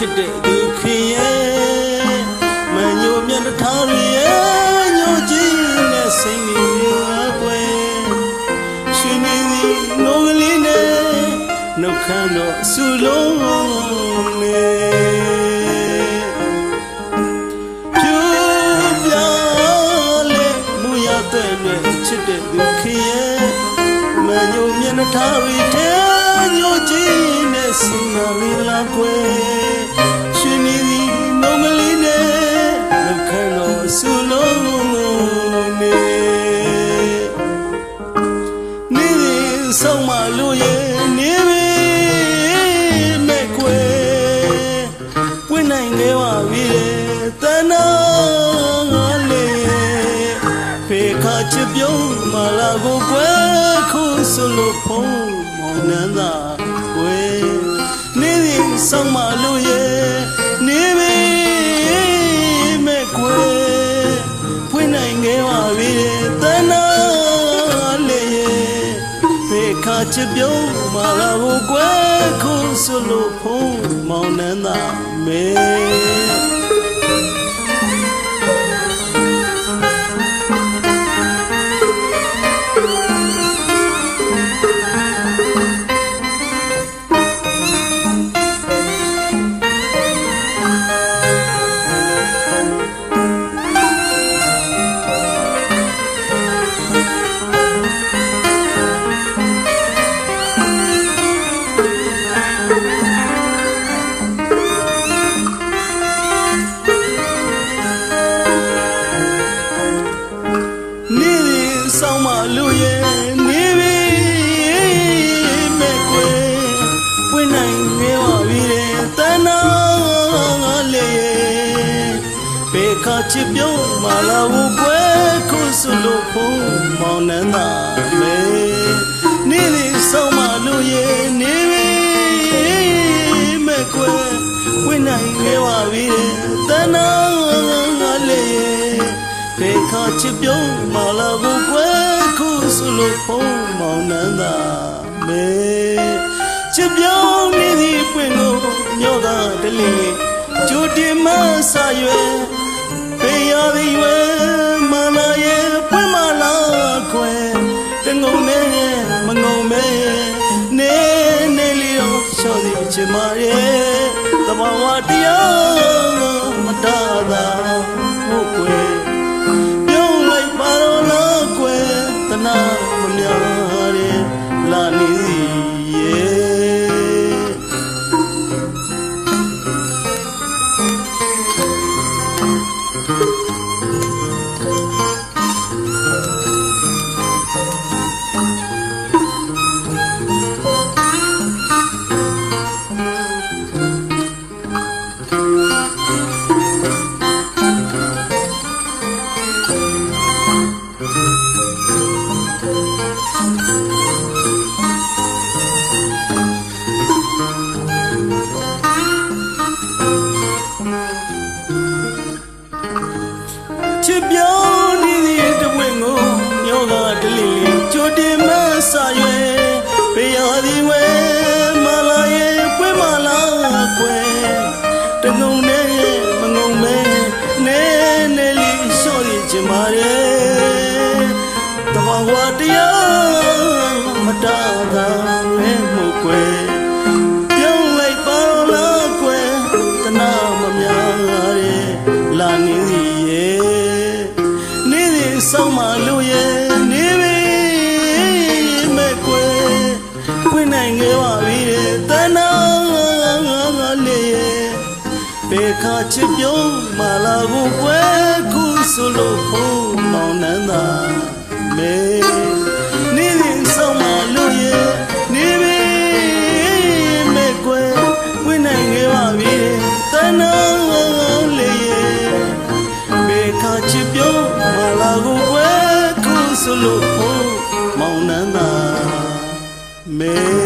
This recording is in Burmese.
ချစ်တဲ့သူခင်ရဲ့မညိုမြတ်ထားရဲ့ညိုကြည့်နဲ့စိတ်နေကွယ်ရှင်နေသည်နိုးကလေးနဲ့နှုတ်ခမ်းတော့ဆူလုံးနဲ့ဖြူပြလေမူရတဲ့နဲ့ချစ်တဲ့သူခင်ရဲ့မညိုမြတ်ထားရဲ့ညိုကြည့်နဲ့စိတ်နာလေးလာကွယ်ရှင်နေသည်နိုးကလေးနဲ့နှုတ်ခမ်းတော့ဆူလုံးဆုံးမလို့ရဲ့နေပြီမဲ့ခွေပွင့်နိုင်ခဲ့ပါပြီတဏှာလေးဖေခါချပြုံးမလာကိုကွယ်ခုဆိုလို့ဖုံးမောင်နှံသာကွယ်နေပြီဆုံးမလို့ရဲ့နေပြီမဲ့ခွေပွင့်နိုင်ခဲ့ပါပြီတဏှာချစ်ပြုံးမလာဘူးကွယ်ခုဆိုလို့ဖုံးမောင်နှံသာမဲဆောင်မလို့ရဲ့နေပြီမဲ့ကွယ်ပွင့်နိုင်ခဲ့ပါပြီတဏှာလေးရဲ့ဘေခါချစ်ပြုံးမလာဘူးကွယ်ခုဆိုလို့ဖုံးမောင်နှံသာမဲနေပြီဆောင်မလို့ရဲ့နေပြီမဲ့ကွယ်ပွင့်နိုင်ခဲ့ပါပြီတဏှာလေးရဲ့ဘေခါချစ်ပြုံးမလာဘူးကွယ်ခုဆိုလို့ဖုံးမောင်နှံသာမဲချစ်ပြုံးနေသည်ပွင့်လို့ညောကတလင်းကြိုတင်မဆာရွယ်ဖေးရသည်ရွယ်မလာရဲ့ပွင့်မလာခွယ်တငုံနဲ့မငုံမဲနေနေလျော့ချော်သည်ချင်မာရဲ့တဘာဝတရားမတားသာဟုတ်ကွယ်နာမများတဲ့လာနေရဲ့ချစ်ပြောင်းနေသည်တဝင်းကိုညောကတလီကြိုတင်မဆာရွယ်ဖေးရသည်ဝဲမလာရဲ့ပွင့်မလာကွယ်တငုံနဲ့မငုံမဲနေနေလီလျှော့ရချင်ပါရဲ့တဘာဝတရားမတားသာမဲမှုကွယ်ပြုံးလိုက်ပါလားကွယ်တနာမများတဲ့လာနေသည်ဆောင်မလို့ရဲ့နေပြီမဲ့ကွယ်ပွင့်နိုင်ခဲ့ပါပြီတဏှာလေးရဲ့ဘေခါချစ်ပြုံးမလာဘူးကွယ်ခုဆိုလို့ဖုံးမောင်နှံသာမဲနေပြီဆောင်မလို့ရဲ့နေပြီမဲ့ကွယ်ပွင့်နိုင်ခဲ့ပါပြီတဏှာလေးရဲ့ဘေခါချစ်ပြုံးမလာဘူးကွယ်ခုဆိုလို့ဖုံးမောင်နှံသာမဲ